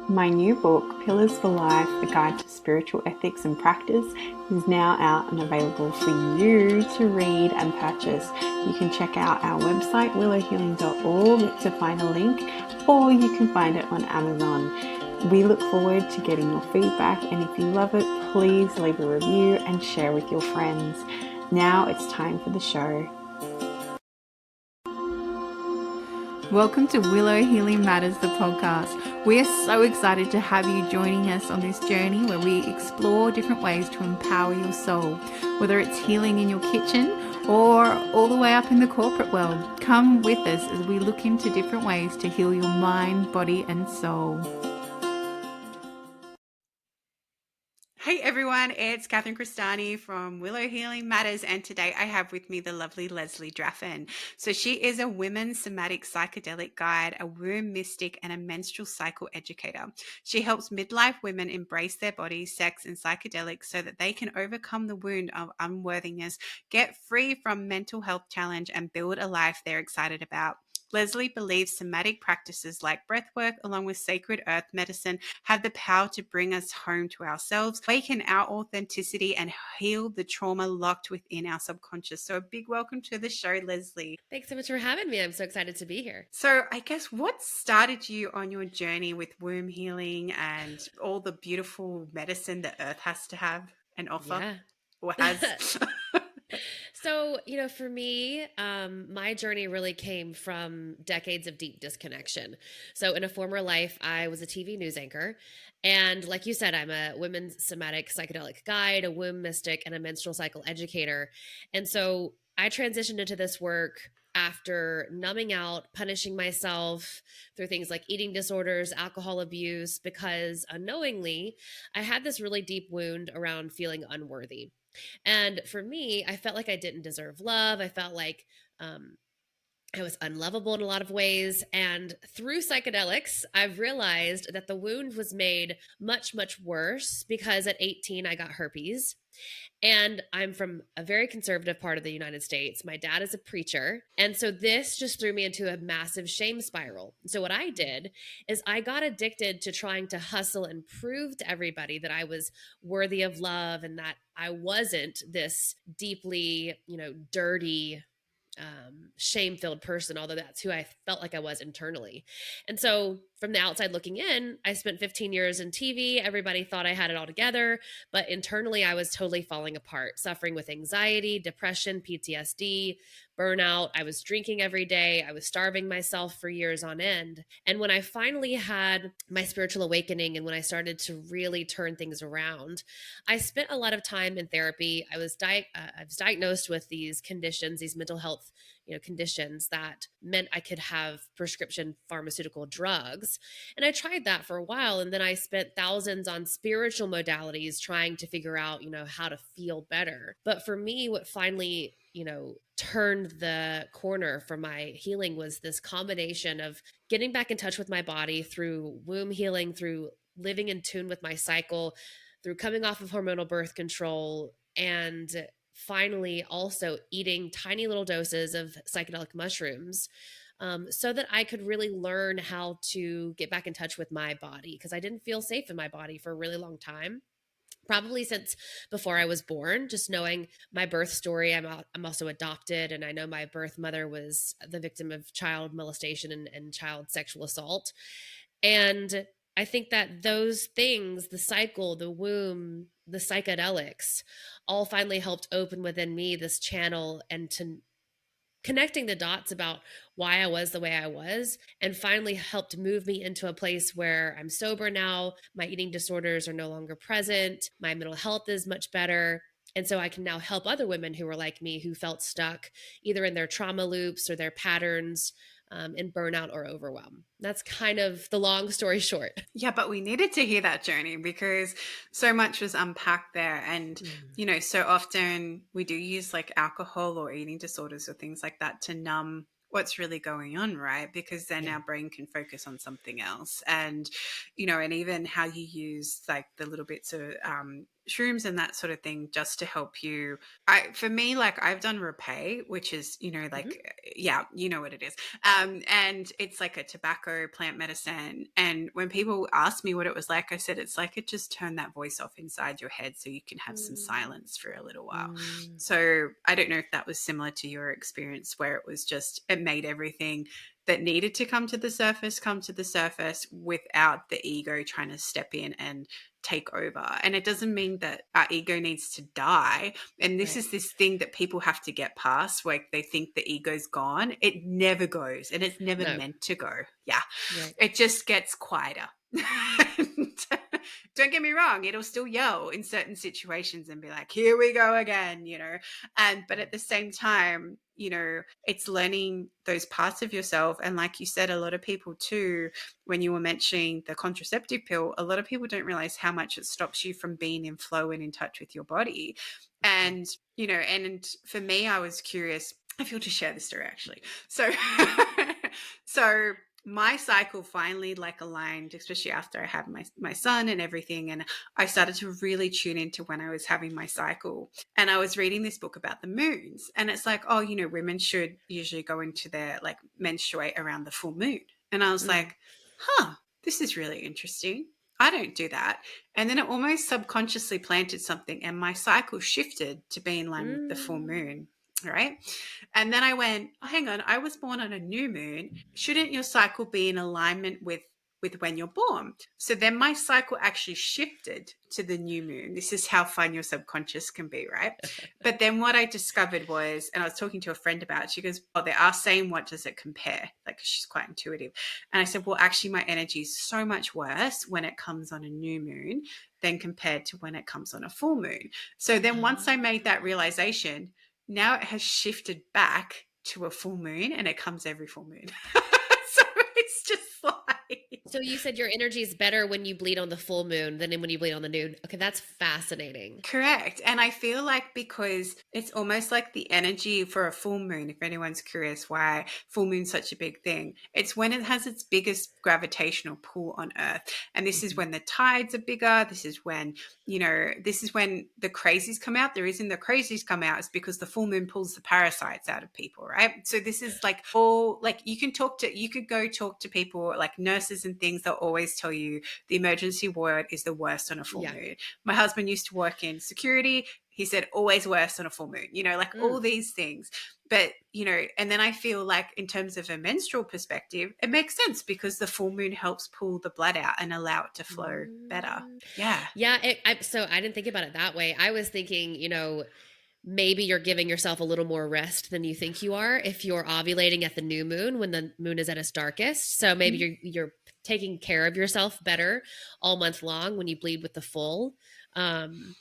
My new book, Pillars for Life, A Guide to Spiritual Ethics and Practice, is now out and available for you to read and purchase. You can check out our website, willowhealing.org, to find a link, or you can find it on Amazon. We look forward to getting your feedback, and if you love it, please leave a review and share with your friends. Now it's time for the show. Welcome to Willow Healing Matters, the podcast. We are so excited to have you joining us on this journey where we explore different ways to empower your soul, whether it's healing in your kitchen or all the way up in the corporate world. Come with us as we look into different ways to heal your mind, body, and soul. Hey everyone, it's Catherine Cristani from Willow Healing Matters, and today I have with me the lovely Leslie Draffin. So she is a women's somatic psychedelic guide, a womb mystic, and a menstrual cycle educator. She helps midlife women embrace their bodies, sex, and psychedelics so that they can overcome the wound of unworthiness, get free from mental health challenge, and build a life they're excited about. Leslie believes somatic practices like breathwork, along with sacred earth medicine, have the power to bring us home to ourselves, awaken our authenticity, and heal the trauma locked within our subconscious. So a big welcome to the show, Leslie. Thanks so much for having me. I'm so excited to be here. So I guess what started you on your journey with womb healing and all the beautiful medicine the earth has to have and offer, or Yeah. has? So, for me, my journey really came from decades of deep disconnection. So, in a former life, I was a TV news anchor. And like you said, I'm a women's somatic psychedelic guide, a womb mystic, and a menstrual cycle educator. And so I transitioned into this work after numbing out, punishing myself through things like eating disorders, alcohol abuse, because unknowingly, I had this really deep wound around feeling unworthy. And for me, I felt like I didn't deserve love. I felt like um, I was unlovable in a lot of ways. And through psychedelics, I've realized that the wound was made much, much worse because at 18, I got herpes. And I'm from a very conservative part of the United States. My dad is a preacher. And so this just threw me into a massive shame spiral. So, what I did is I got addicted to trying to hustle and prove to everybody that I was worthy of love and that I wasn't this deeply, dirty, shame filled person, although that's who I felt like I was internally. And so from the outside looking in, I spent 15 years in TV. Everybody thought I had it all together, but internally I was totally falling apart, suffering with anxiety, depression, PTSD, burnout. I was drinking every day. I was starving myself for years on end. And when I finally had my spiritual awakening and when I started to really turn things around, I spent a lot of time in therapy. I was diagnosed with these conditions, these mental health conditions that meant I could have prescription pharmaceutical drugs. And I tried that for a while. And then I spent thousands on spiritual modalities trying to figure out, how to feel better. But for me, what finally, turned the corner for my healing was this combination of getting back in touch with my body through womb healing, through living in tune with my cycle, through coming off of hormonal birth control, and finally also eating tiny little doses of psychedelic mushrooms, so that I could really learn how to get back in touch with my body because I didn't feel safe in my body for a really long time. Probably since before I was born, just knowing my birth story. I'm also adopted, and I know my birth mother was the victim of child molestation and child sexual assault. And I think that those things, the cycle, the womb, the psychedelics, all finally helped open within me this channel and to connecting the dots about why I was the way I was, and finally helped move me into a place where I'm sober now. My eating disorders are no longer present. My mental health is much better. And so I can now help other women who were like me, who felt stuck either in their trauma loops or their patterns, in burnout or overwhelm. That's kind of the long story short. Yeah, but we needed to hear that journey because so much was unpacked there. And, so often we do use like alcohol or eating disorders or things like that to numb what's really going on, right? Because then Yeah. our brain can focus on something else. And, and even how you use like the little bits of shrooms and that sort of thing just to help you. For me, like I've done Repay, which is, Hmm. yeah, you know what it is. And it's like a tobacco plant medicine. And when people asked me what it was like, I said, it's like it just turned that voice off inside your head so you can have some Mm, silence for a little while. mm, So I don't know if that was similar to your experience where it was just, it made everything that needed to come to the surface without the ego trying to step in and take over. And it doesn't mean that our ego needs to die. And this right. is this thing that people have to get past, where they think the ego's gone. It never goes, and it's never No. meant to go. Yeah. Right. It just gets quieter. Don't get me wrong, it'll still yell in certain situations and be like, here we go again, And but at the same time, it's learning those parts of yourself. And like you said, a lot of people too, when you were mentioning the contraceptive pill, a lot of people don't realize how much it stops you from being in flow and in touch with your body. Mhm. And for me, I was curious. I feel to share this story actually. So, so my cycle finally like aligned, especially after I had my son and everything. And I started to really tune into when I was having my cycle. And I was reading this book about the moons. And it's like, oh, women should usually go into their like menstruate around the full moon. And I was Mm, like, huh, this is really interesting. I don't do that. And then it almost subconsciously planted something, and my cycle shifted to be in line with the full mm. moon. Right. And then I went, oh, hang on, I was born on a new moon. Shouldn't your cycle be in alignment with when you're born? So then my cycle actually shifted to the new moon. This is how fun your subconscious can be, right? But then what I discovered was, and I was talking to a friend about it, she goes, oh, they are saying, what does it compare? Like, she's quite intuitive. And I said, well, actually, my energy is so much worse when it comes on a new moon than compared to when it comes on a full moon. So then once I made that Ah. realization, now it has shifted back to a full moon, and it comes every full moon. So it's just like, So you said your energy is better when you bleed on the full moon than when you bleed on the new. Okay, that's fascinating. correct. And I feel like because it's almost like the energy for a full moon, if anyone's curious why full moon's such a big thing, it's when it has its biggest gravitational pull on Earth. And this is Mhm. when the tides are bigger. This is when the crazies come out. The reason the crazies come out is because the full moon pulls the parasites out of people, right? So this is like all like you could go talk to people like nurses and things. They'll always tell you the emergency ward is the worst on a full Yeah. moon. My husband used to work in security. He said always worse on a full moon, like all Mm. these things. But, and then I feel like in terms of a menstrual perspective, it makes sense because the full moon helps pull the blood out and allow it to flow better. Mm. Yeah. Yeah, so I didn't think about it that way. I was thinking, maybe you're giving yourself a little more rest than you think you are if you're ovulating at the new moon when the moon is at its darkest. So maybe Mm-hmm. you're taking care of yourself better all month long when you bleed with the full. Um,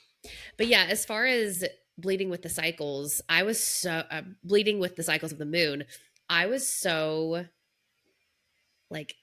but yeah, as far as bleeding with the cycles, I was so bleeding with the cycles of the moon. I was so like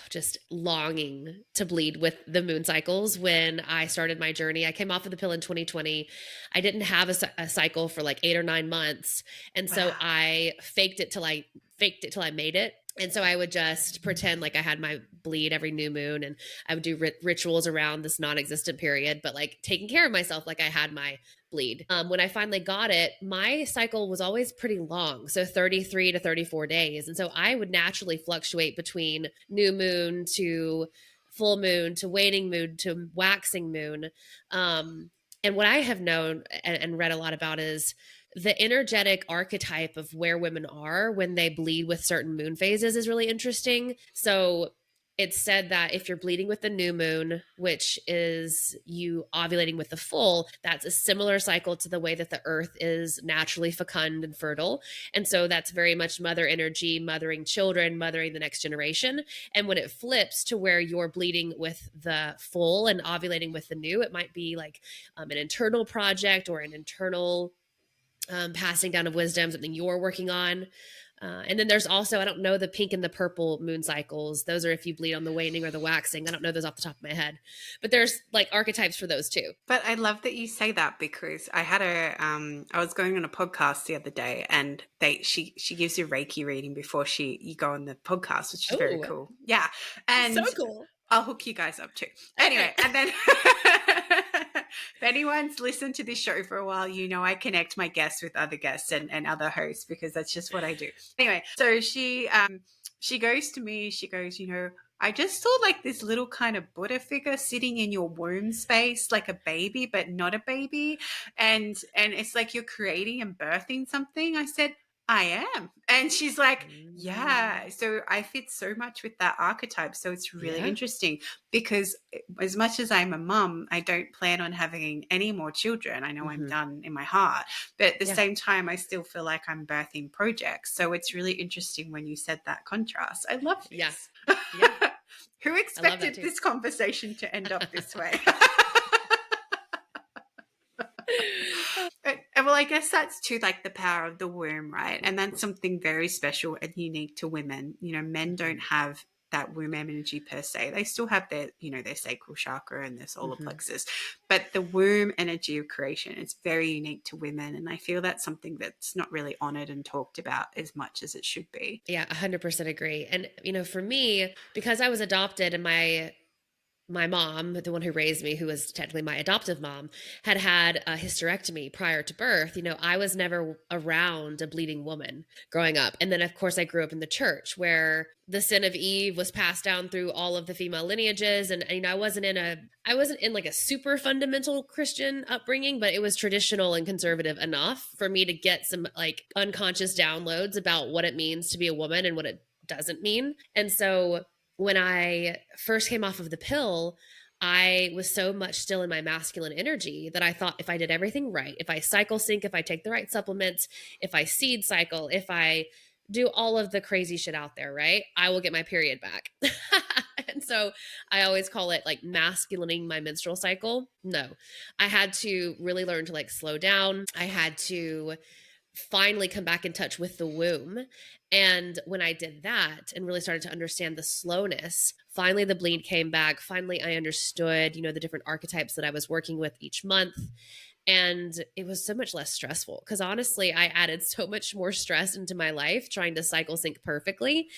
just longing to bleed with the moon cycles when I started my journey. I came off of the pill in 2020. I didn't have a cycle for like 8 or 9 months. And so Wow. I faked it till I made it. And so I would just pretend like I had my bleed every new moon, and I would do rituals around this non existent period, but like taking care of myself like I had my bleed. When I finally got it, my cycle was always pretty long. So 33 to 34 days. And so I would naturally fluctuate between new moon to full moon to waning moon to waxing moon. And what I have known and read a lot about is the energetic archetype of where women are when they bleed with certain moon phases is really interesting. So it's said that if you're bleeding with the new moon, which is you ovulating with the full, that's a similar cycle to the way that the earth is naturally fecund and fertile. And so that's very much mother energy, mothering children, mothering the next generation. And when it flips to where you're bleeding with the full and ovulating with the new, it might be like an internal project or an internal passing down of wisdom, something you're working on. And then there's also, I don't know the pink and the purple moon cycles. Those are if you bleed on the waning or the waxing. I don't know those off the top of my head, but there's like archetypes for those too. But I love that you say that because I was going on a podcast the other day, and she gives you Reiki reading before you go on the podcast, which is very Oh, cool. Yeah. so And cool. I'll hook you guys up too. Anyway, Okay. and then if anyone's listened to this show for a while, you know I connect my guests with other guests and other hosts because that's just what I do. Anyway, so she goes to me, she goes, you know, I just saw like this little kind of Buddha figure sitting in your womb space, like a baby, but not a baby. And it's like you're creating and birthing something. I said, I am. And she's like, yeah. Mm, So I fit so much with that archetype. So it's really yeah. interesting because as much as I'm a mum, I don't plan on having any more children. I know I'm Hmm. done in my heart. But at the Yeah. same time, I still feel like I'm birthing projects. So it's really interesting when you said that contrast. I love Yeah. this. Yeah. Who I love that expected too. this conversation to end up this way? Well, I guess that's too like the power of the womb, right? And that's something very special and unique to women. You know, men don't Hmm. have that womb energy per se. They still have their, you know, their sacral chakra and their solar Hmm. plexus, but the womb energy of creation is very unique to women. And I feel that's something that's not really honored and talked about as much as it should be. Yeah, 100% agree. And for me, because I was adopted and my mom, the one who raised me, who was technically my adoptive mom, had a hysterectomy prior to birth. I was never around a bleeding woman growing up. And then, of course, I grew up in the church where the sin of Eve was passed down through all of the female lineages. And, I wasn't in like a super fundamental Christian upbringing, but it was traditional and conservative enough for me to get some like unconscious downloads about what it means to be a woman and what it doesn't mean. And so when I first came off of the pill, I was so much still in my masculine energy that I thought if I did everything right, if I cycle sync, if I take the right supplements, if I seed cycle, if I do all of the crazy shit out there, right, I will get my period back. And so I always call it like masculining my menstrual cycle. No, I had to really learn to like slow down. I had to finally come back in touch with the womb. And when I did that and really started to understand the slowness, finally the bleed came back. Finally, I understood, the different archetypes that I was working with each month. And it was so much less stressful because honestly, I added so much more stress into my life trying to cycle sync perfectly.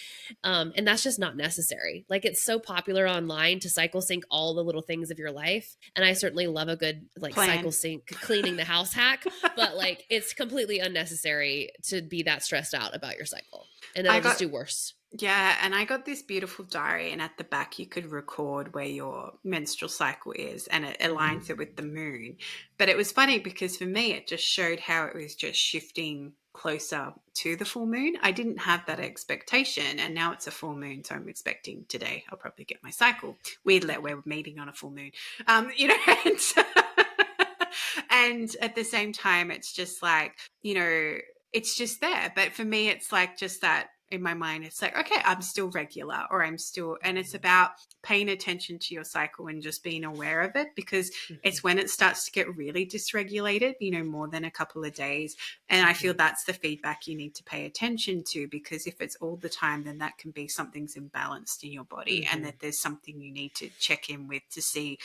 And that's just not necessary. Like it's so popular online to cycle sync all the little things of your life. And I certainly love a good like cycle Plan. sync cleaning the house hack, but like it's completely unnecessary to be that stressed out about your cycle. And I it'll just got do worse. Yeah, and I got this beautiful diary, and at the back you could record where your menstrual cycle is, and it Mm-hmm. aligns it with the moon. But it was funny because for me, it just showed how it was just shifting closer to the full moon. I didn't have that Mm-hmm. expectation, and now it's a full moon, so I'm expecting today I'll probably get my cycle. Weird that we're meeting on a full moon, you know. And at the same time, it's just like, you know, it's just there. But for me, it's like just that in my mind, it's like, okay, I'm still regular or I'm still, and it's about paying attention to your cycle and just being aware of it because Mm-hmm. it's when it starts to get really dysregulated, you know, more than a couple of days. And I feel Mm-hmm. that's the feedback you need to pay attention to because if it's all the time, then that can be something's imbalanced in your body and Mm-hmm. that there's something you need to check in with to see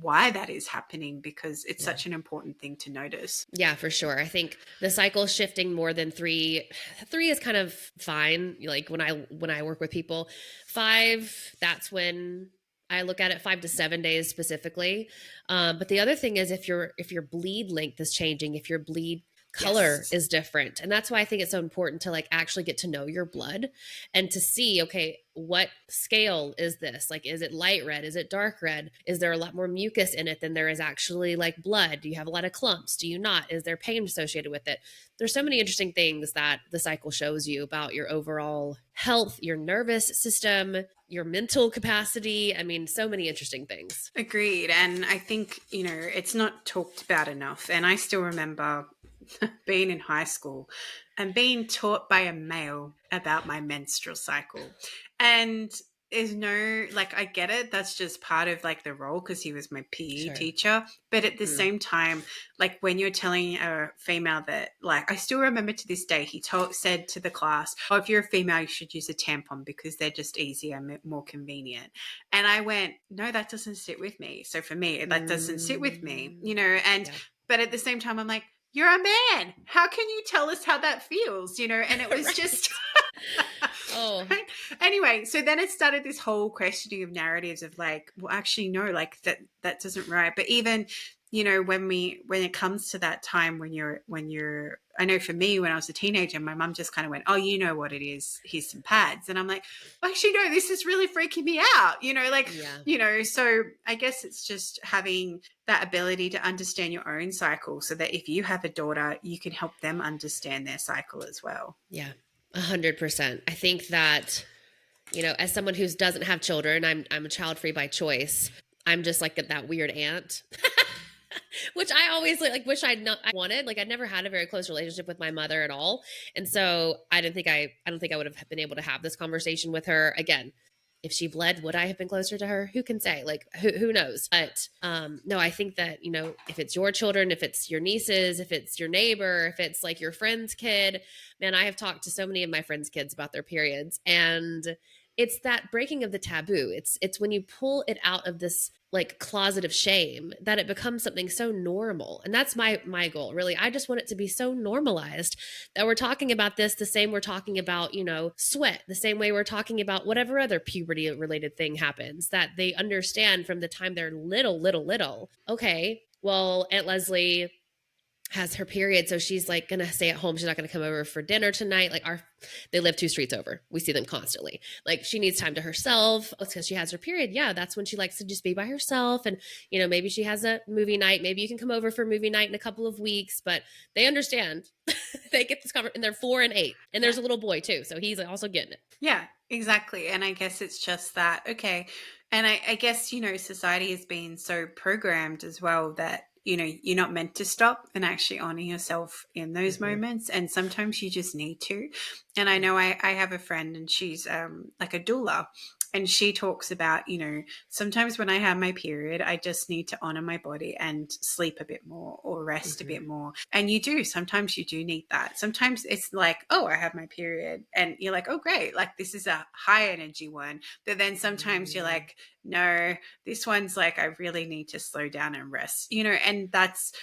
why that is happening because it's Yeah. such an important thing to notice. Yeah, for sure. I think the cycle shifting more than three is kind of fine. Like when I work with people, five, that's when I look at it 5 to 7 days specifically. But the other thing is if your bleed length is changing, if your bleed color Yes. is different, and that's why I think it's so important to like actually get to know your blood and to see, okay, what scale is this? Like, is it light red? Is it dark red? Is there a lot more mucus in it than there is actually like blood? Do you have a lot of clumps? Do you not? Is there pain associated with it? There's so many interesting things that the cycle shows you about your overall health, your nervous system, your mental capacity. I mean, so many interesting things. Agreed. And I think, you know, it's not talked about enough. And I still remember being in high school and being taught by a male about my menstrual cycle. And there's no, like, I get it. That's just part of like the role because he was my PE Sure. teacher. But at the Mm. same time, like when you're telling a female that, like, I still remember to this day, said to the class, oh, if you're a female, you should use a tampon because they're just easier, more convenient. And I went, no, that doesn't sit with me. So for me, that doesn't sit with me, Mm. you know, and, Yeah. but at the same time, I'm like, you're a man. How can you tell us how that feels? You know, and it was just, Right. Oh, Right? Anyway, so then it started this whole questioning of narratives of like, well, actually, no, like that doesn't right. But even, when it comes to that time when you're I know for me when I was a teenager, my mum just kind of went, oh, you know what it is, here's some pads. And I'm like, actually, no, this is really freaking me out, like, yeah. so I guess it's just having that ability to understand your own cycle so that if you have a daughter, you can help them understand their cycle as well. Yeah. 100%. I think that, as someone who doesn't have children, I'm a child free by choice. I'm just like that weird aunt, which I always like wish I wanted. Like I never had a very close relationship with my mother at all, and so I don't think I would have been able to have this conversation with her again. If she bled, would I have been closer to her? Who can say? Like who knows? But no, I think that if it's your children, if it's your nieces, if it's your neighbor, if it's like your friend's kid, man, I have talked to so many of my friends' kids about their periods, and it's that breaking of the taboo. It's when you pull it out of this like closet of shame that it becomes something so normal. And that's my goal, really. I just want it to be so normalized that we're talking about this the same we're talking about, sweat, the same way we're talking about whatever other puberty related thing happens, that they understand from the time they're little. Okay, well, Aunt Leslie has her period, so she's like gonna stay at home, she's not gonna come over for dinner tonight. Like they live 2 streets over, we see them constantly. Like she needs time to herself because she has her period. Yeah, that's when she likes to just be by herself. And maybe she has a movie night, maybe you can come over for movie night in a couple of weeks. But they understand. They get this covered, and they're 4 and 8, and there's a little boy too, so he's also getting it. Yeah, exactly. And I guess it's just that, okay. And I guess, society has been so programmed as well that, you're not meant to stop and actually honor yourself in those Mm-hmm. moments. And sometimes you just need to. And I know I have a friend and she's like a doula. And she talks about, sometimes when I have my period, I just need to honor my body and sleep a bit more or rest a Mm-hmm. bit more. And you do. Sometimes you do need that. Sometimes it's like, oh, I have my period. And you're like, oh, great. Like this is a high energy one. But then sometimes you're like, no, this one's like, I really need to slow down and rest, and that's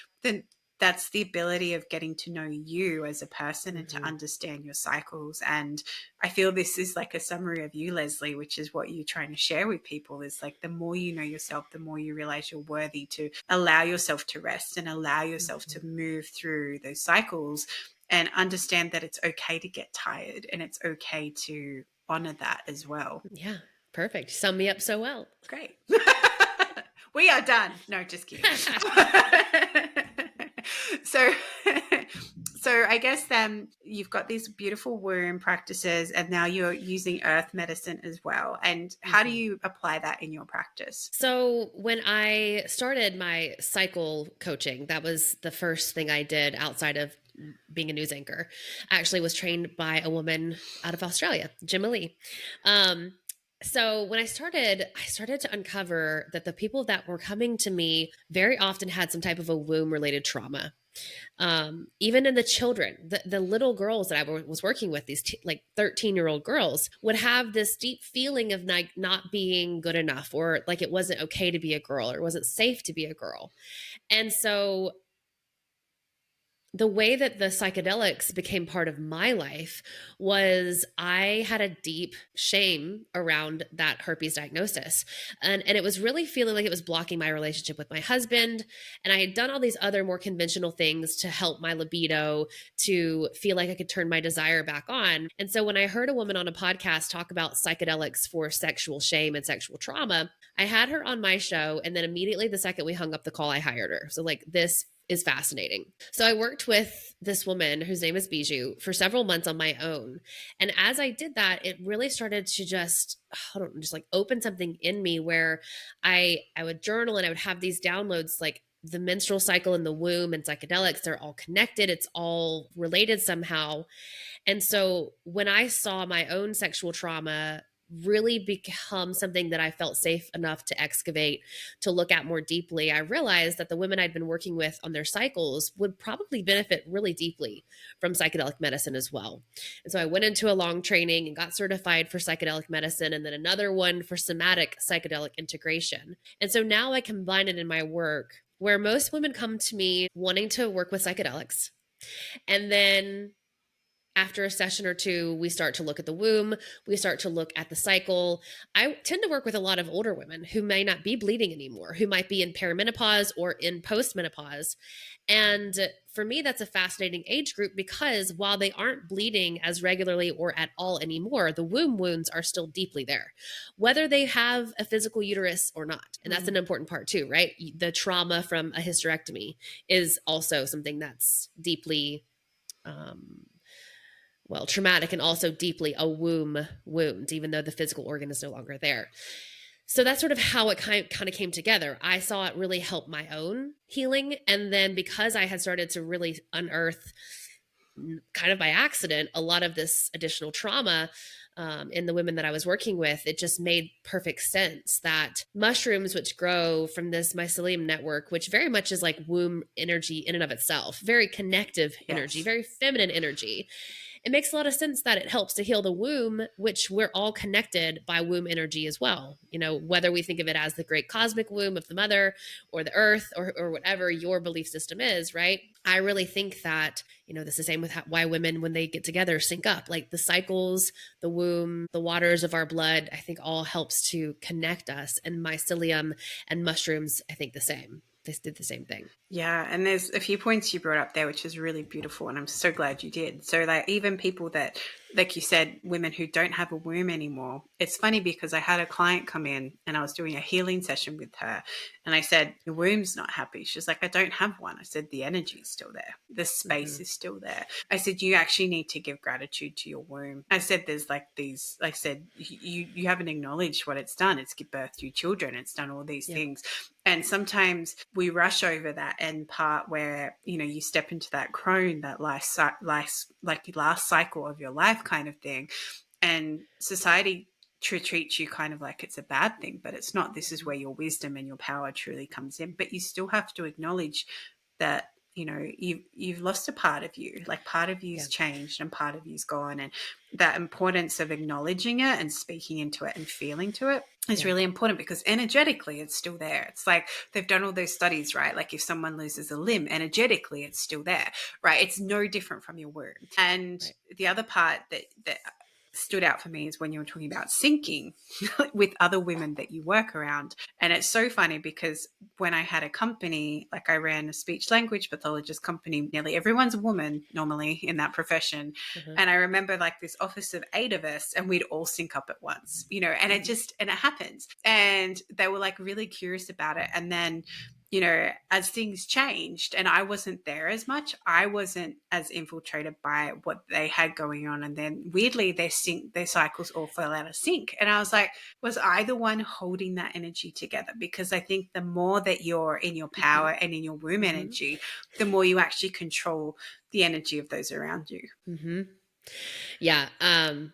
the ability of getting to know you as a person and to Mm-hmm. understand your cycles. And I feel this is like a summary of you, Leslie, which is what you're trying to share with people, is like the more you know yourself, the more you realize you're worthy to allow yourself to rest and allow yourself Mm-hmm. to move through those cycles and understand that it's okay to get tired and it's okay to honor that as well. Yeah, perfect. Sum me up so well. Great. We are done. No, just kidding. so so I guess then you've got these beautiful womb practices and now you're using earth medicine as well. And how do Mm-hmm. you apply that in your practice? So, when I started my cycle coaching, that was the first thing I did outside of being a news anchor. I actually was trained by a woman out of Australia, Jim Lee. Um, so when I started to uncover that the people that were coming to me very often had some type of a womb related trauma. Even in the children, the little girls that was working with, these like 13-year-old girls, would have this deep feeling of like not being good enough, or like it wasn't okay to be a girl, or it wasn't safe to be a girl. And so the way that the psychedelics became part of my life was I had a deep shame around that herpes diagnosis. And it was really feeling like it was blocking my relationship with my husband. And I had done all these other more conventional things to help my libido, to feel like I could turn my desire back on. And so when I heard a woman on a podcast talk about psychedelics for sexual shame and sexual trauma, I had her on my show. And then immediately the second we hung up the call, I hired her. So, like, this is fascinating. So I worked with this woman whose name is Bijou for several months on my own. And as I did that, it really started to just, I don't know, just like open something in me where I would journal and I would have these downloads, like the menstrual cycle and the womb and psychedelics, they're all connected. It's all related somehow. And so when I saw my own sexual trauma really become something that I felt safe enough to excavate, to look at more deeply, I realized that the women I'd been working with on their cycles would probably benefit really deeply from psychedelic medicine as well. And so I went into a long training and got certified for psychedelic medicine, and then another one for somatic psychedelic integration. And so now I combine it in my work, where most women come to me wanting to work with psychedelics. And then After a session or two, we start to look at the womb, we start to look at the cycle. I tend to work with a lot of older women who may not be bleeding anymore, who might be in perimenopause or in postmenopause. And for me, that's a fascinating age group because while they aren't bleeding as regularly or at all anymore, the womb wounds are still deeply there, whether they have a physical uterus or not. And that's an important part too, right? The trauma from a hysterectomy is also something that's deeply, um, well, traumatic and also deeply a womb wound, even though the physical organ is no longer there. So that's sort of how it kind of came together. I saw it really help my own healing. And then because I had started to really unearth, kind of by accident, a lot of this additional trauma in the women that I was working with, it just made perfect sense that mushrooms, which grow from this mycelium network, which very much is like womb energy in and of itself, very connective energy, Yes. very feminine energy, it makes a lot of sense that it helps to heal the womb, which we're all connected by womb energy as well. You know, whether we think of it as the great cosmic womb of the mother or the earth or whatever your belief system is, right? I really think that, you know, this is the same with why women, when they get together, sync up. Like the cycles, the womb, the waters of our blood, I think all helps to connect us. And mycelium and mushrooms, I think the same. They did the same thing. Yeah, and there's a few points you brought up there, which is really beautiful, and I'm so glad you did. So, like, even people that, like you said, women who don't have a womb anymore. It's funny because I had a client come in and I was doing a healing session with her, and I said, "Your womb's not happy." She's like, "I don't have one." I said, "The energy is still there. The Mm-hmm. space is still there." I said, "You actually need to give gratitude to your womb." I said, "There's like these, like I said, you haven't acknowledged what it's done. It's give birth to children. It's done all these Yep. things." And sometimes we rush over that end part where, you know, you step into that crone, that like last cycle of your life kind of thing. And society treats you kind of like it's a bad thing, but it's not. This is where your wisdom and your power truly comes in. But you still have to acknowledge that, you know, you've lost a part of you, like part of you's Yeah. changed and part of you's gone. And that importance of acknowledging it and speaking into it and feeling to it is Yeah. really important, because energetically it's still there. It's like they've done all those studies, right? Like if someone loses a limb, energetically it's still there, right? It's no different from your womb. And Right. the other part that stood out for me is when you were talking about syncing with other women that you work around. And it's so funny because when I had a company, like I ran a speech language pathologist company, nearly everyone's a woman normally in that profession. Uh-huh. And I remember like this office of 8 of us, and we'd all sync up at once, you know, and it happens. And they were like really curious about it. And then, you know, as things changed and I wasn't there as much, I wasn't as infiltrated by what they had going on. And then weirdly, their cycles all fell out of sync. And I was like, was I the one holding that energy together? Because I think the more that you're in your Mm-hmm. power and in your womb Mm-hmm. energy, the more you actually control the energy of those around you. Mm-hmm. Yeah.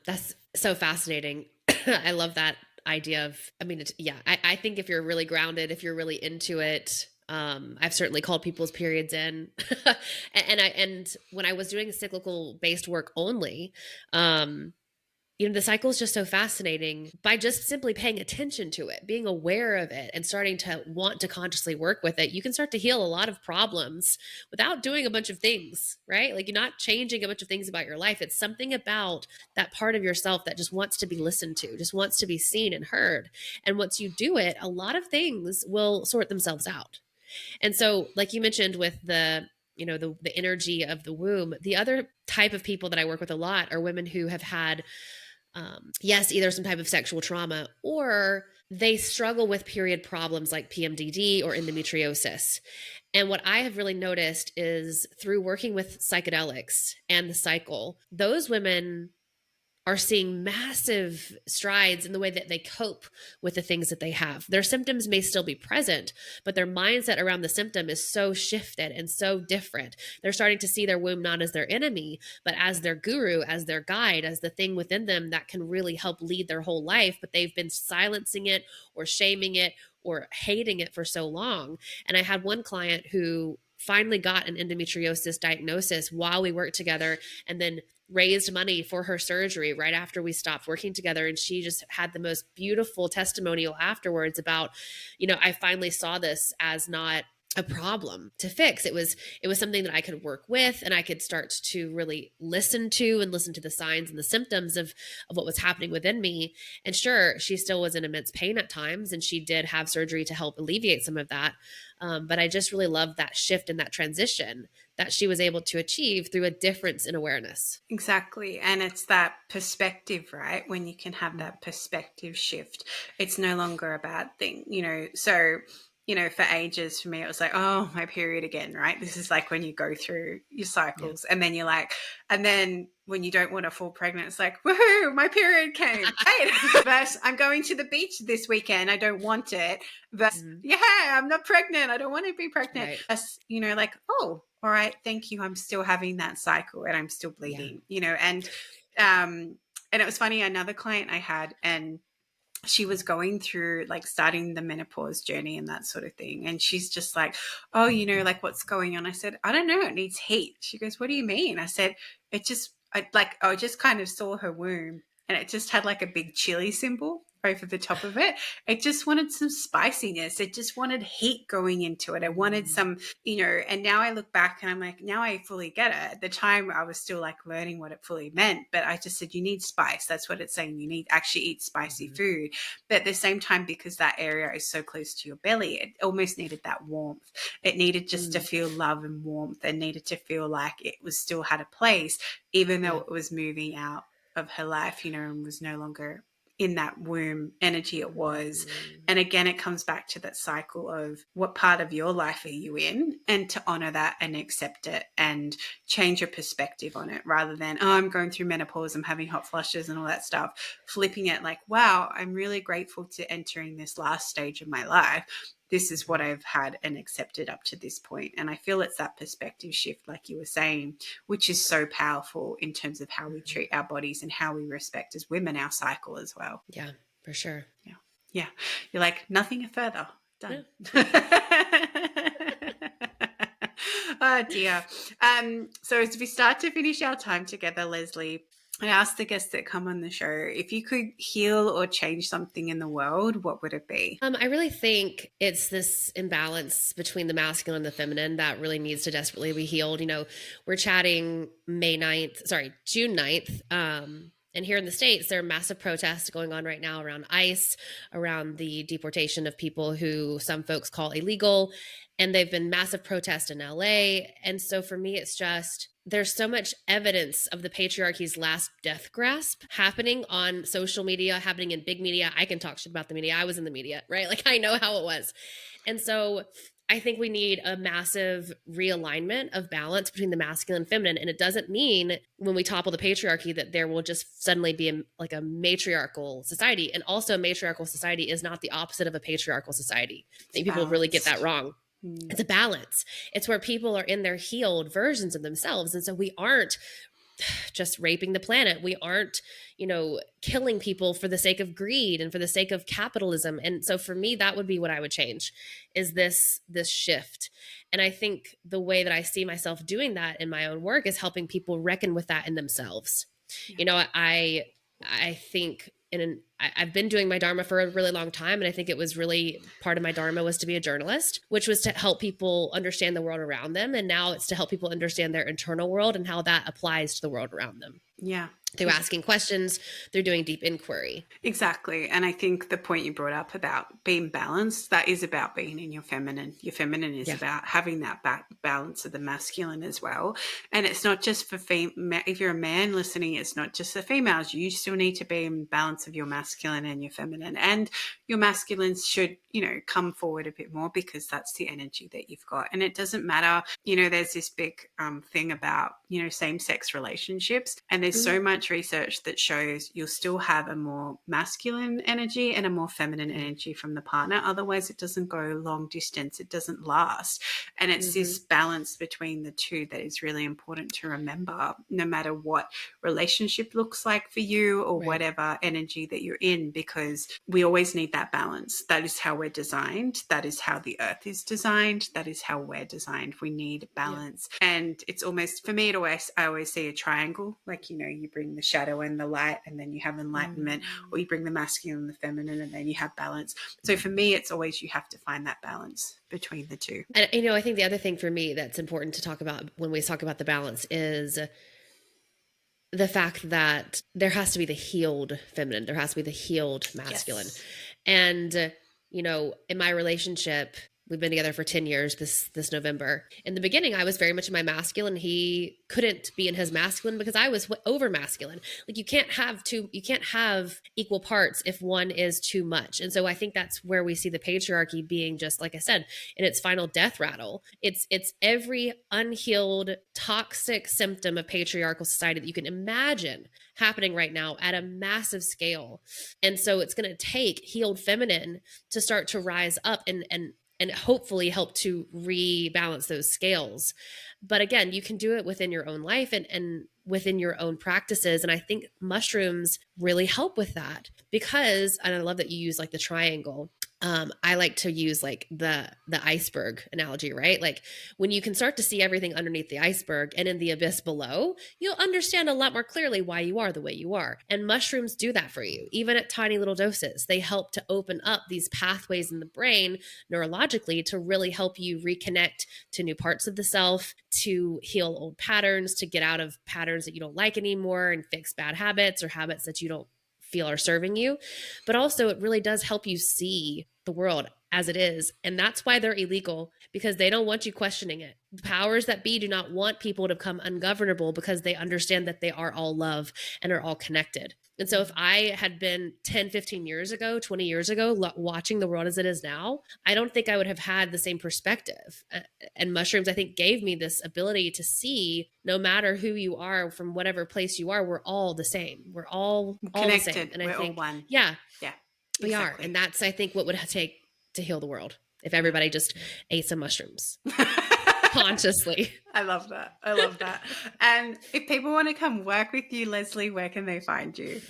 That's so fascinating. I love that idea of, I mean, yeah, I think if you're really grounded, if you're really into it, I've certainly called people's periods in and when I was doing cyclical based work only, um, you know, the cycle is just so fascinating by just simply paying attention to it, being aware of it, and starting to want to consciously work with it. You can start to heal a lot of problems without doing a bunch of things, right? Like you're not changing a bunch of things about your life. It's something about that part of yourself that just wants to be listened to, just wants to be seen and heard. And once you do it, a lot of things will sort themselves out. And so, like you mentioned with the, you know, the energy of the womb, the other type of people that I work with a lot are women who have had yes, either some type of sexual trauma or they struggle with period problems like PMDD or endometriosis. And what I have really noticed is through working with psychedelics and the cycle, those women are seeing massive strides in the way that they cope with the things that they have. Their symptoms may still be present, but their mindset around the symptom is so shifted and so different. They're starting to see their womb not as their enemy, but as their guru, as their guide, as the thing within them that can really help lead their whole life. But they've been silencing it or shaming it or hating it for so long. And I had one client who finally got an endometriosis diagnosis while we worked together, and then raised money for her surgery right after we stopped working together. And she just had the most beautiful testimonial afterwards about, you know, I finally saw this as not a problem to fix. It was something that I could work with, and I could start to really listen to the signs and the symptoms of what was happening within me. And sure, she still was in immense pain at times, and she did have surgery to help alleviate some of that. But I just really loved that shift and that transition that she was able to achieve through a difference in awareness. Exactly. And it's that perspective, right? When you can have Mm. that perspective shift, it's no longer a bad thing, you know. So, you know, for ages for me, it was like, oh, my period again, right? This is like when you go through your Yeah. cycles and then you're like, and then when you don't want to fall pregnant, it's like, woohoo, my period came. Hey, versus I'm going to the beach this weekend. I don't want it. Versus, Mhm. yeah, I'm not pregnant. I don't want to be pregnant. Right. You know, like, oh, all right, thank you. I'm still having that cycle and I'm still Yeah. bleeding, you know, um, and it was funny, another client I had, and she was going through like starting the menopause journey and that sort of thing. And she's just like, oh, you know, like what's going on? I said, I don't know. It needs heat. She goes, what do you mean? I said, I just kind of saw her womb and it just had like a big chili symbol over the top of it. It just wanted some spiciness. It just wanted heat going into it. I wanted Mm. some, you know, and now I look back and I'm like, now I fully get it. At the time I was still like learning what it fully meant, but I just said, you need spice. That's what it's saying. You need actually eat spicy Mhm. food. But at the same time, because that area is so close to your belly, it almost needed that warmth. It needed just to Mm. feel love and warmth and needed to feel like it was still had a place, even though Yeah. it was moving out of her life, you know, and was no longer in that womb energy it was. Mhm. And again, it comes back to that cycle of what part of your life are you in, and to honor that and accept it and change your perspective on it rather than, oh, I'm going through menopause, I'm having hot flushes and all that stuff. Flipping it like, wow, I'm really grateful to entering this last stage of my life. This is what Mhm. I've had and accepted up to this point. And I feel it's that perspective shift, like you were saying, which is so powerful in terms of how we Mhm. treat our bodies and how we respect as women our cycle as well. Yeah, for sure. Yeah. Yeah. You're like, nothing further. Yeah. Done. Oh dear. So as we start to finish our time together, Leslie, I asked the guests that come on the show, if you could heal or change something in the world, what would it be? I really think it's this imbalance between the masculine and the feminine that really needs to desperately be healed. We're chatting June 9th. And here in the States, there are massive protests going on right now around ICE, around the deportation of people who some folks call illegal. And they've been massive protests in LA. And so for me, it's just there's so much evidence of the patriarchy's last death grasp happening on social media, happening in big media. I can talk shit about the media. I was in the media, right? Like I know how it was. And so I think we need a massive realignment of balance between the masculine and feminine. And it doesn't mean when we topple the patriarchy that there will just suddenly be like a matriarchal society. And also, a matriarchal society is not the opposite of a patriarchal society. I It's think people really get that balanced. wrong. Mm. It's a balance. It's where people are in their healed versions of themselves. And so we aren't just raping the planet. We aren't, killing people for the sake of greed and for the sake of capitalism. And so for me, that would be what I would change is this shift. And I think the way that I see myself doing that in my own work is helping people reckon with that in themselves. Yeah. I think I've been doing my Dharma for a really long time. And I think it was really part of my Dharma was to be a journalist, which was to help people understand the world around them. And now it's to help people understand their internal world and how that applies to the world around them Yeah. through asking questions, through doing deep inquiry. Exactly. And I think the point you brought up about being balanced, that is about being in your feminine. Your feminine is Yeah. about having that balance of the masculine as well. And it's not just for if you're a man listening, it's not just the females. You still need to be in balance of your masculine and your feminine. And your masculines should, come forward a bit more because that's the energy that you've got. And it doesn't matter, there's this big thing about, same-sex relationships. And there's so much research that shows you'll still have a more masculine energy and a more feminine energy from the partner. Otherwise, it doesn't go long distance. It doesn't last. And it's Mm-hmm. this balance between the two that is really important to remember, no matter what relationship looks like for you or Right. whatever energy that you're in, because we always need that balance. That is how we're designed. That is how the earth is designed. That is how we're designed. We need Yeah. balance. And it's almost, for me, I always see a triangle, like, you bring the shadow and the light, and then you have enlightenment, or you bring the masculine and the feminine, and then you have balance. So for me, it's always you have to find that balance between the two. And, I think the other thing for me that's important to talk about when we talk about the balance is the fact that there has to be the healed feminine, there has to be the healed masculine. Yes. And, in my relationship, we've been together for 10 years this November. In the beginning, I was very much in my masculine. He couldn't be in his masculine because I was over masculine. Like you can't have equal parts if one is too much. And so I think that's where we see the patriarchy being, just like I said, in its final death rattle. It's every unhealed, toxic symptom of patriarchal society that you can imagine happening right now at a massive scale. And so it's going to take healed feminine to start to rise up and hopefully help to rebalance those scales. But again, you can do it within your own life and within your own practices. And I think mushrooms really help with that because, and I love that you use like the triangle. I like to use like the iceberg analogy, right? Like when you can start to see everything underneath the iceberg and in the abyss below, you'll understand a lot more clearly why you are the way you are. And mushrooms do that for you, even at tiny little doses. They help to open up these pathways in the brain neurologically to really help you reconnect to new parts of the self, to heal old patterns, to get out of patterns that you don't like anymore and fix bad habits or habits that you don't feel are serving you. But also it really does help you see the world as it is. And that's why they're illegal, because they don't want you questioning it. The powers that be do not want people to become ungovernable because they understand that they are all love and are all connected. And so if I had been 10, 15 years ago, 20 years ago, watching the world as it is now, I don't think I would have had the same perspective. And mushrooms, I think, gave me this ability to see no matter who you are, from whatever place you are, we're all the same. We're all connected. The same. And we're I think, all one. Yeah, Exactly. we are. And that's, I think, what would take to heal the world if everybody just ate some mushrooms consciously. I love that. I love that. And if people want to come work with you, Leslie, where can they find you?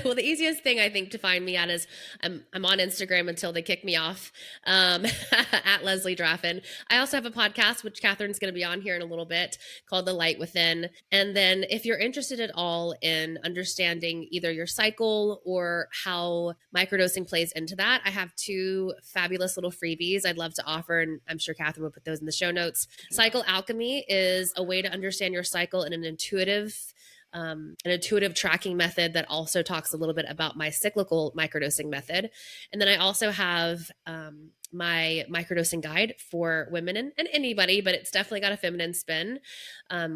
Well, the easiest thing I think to find me at is I'm on Instagram until they kick me off, at Leslie Draffin. I also have a podcast, which Catherine's going to be on here in a little bit, called The Light Within. And then if you're interested at all in understanding either your cycle or how microdosing plays into that, I have 2 fabulous little freebies I'd love to offer. And I'm sure Catherine will put those in the show notes. Cycle Alchemy is a way to understand your cycle in an intuitive tracking method that also talks a little bit about my cyclical microdosing method. And then I also have my microdosing guide for women and anybody, but it's definitely got a feminine spin,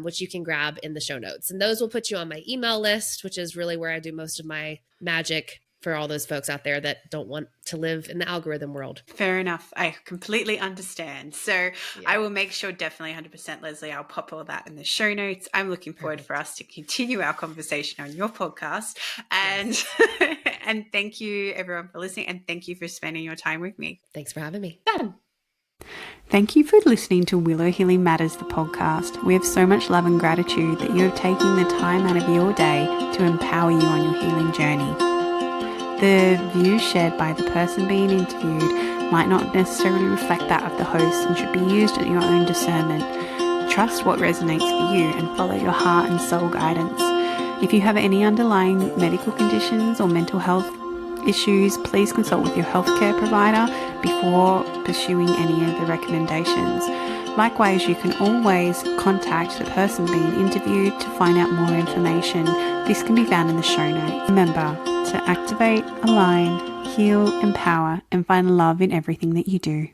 which you can grab in the show notes. And those will put you on my email list, which is really where I do most of my magic for all those folks out there that don't want to live in the algorithm world. Fair enough. I completely understand. So I will make sure, definitely 100%, Leslie, I'll pop all that in the show notes. I'm looking forward for us to continue our conversation on your podcast. And and thank you everyone for listening, and thank you for spending your time with me. Thanks for having me. Done. Thank you for listening to Willow Healing Matters, the podcast. We have so much love and gratitude that you have taken the time out of your day to empower you on your healing journey. The views shared by the person being interviewed might not necessarily reflect that of the host and should be used at your own discernment. Trust what resonates for you and follow your heart and soul guidance. If you have any underlying medical conditions or mental health issues, please consult with your healthcare provider before pursuing any of the recommendations. Likewise, you can always contact the person being interviewed to find out more information. This can be found in the show notes. Remember to activate, align, heal, empower, and find love in everything that you do.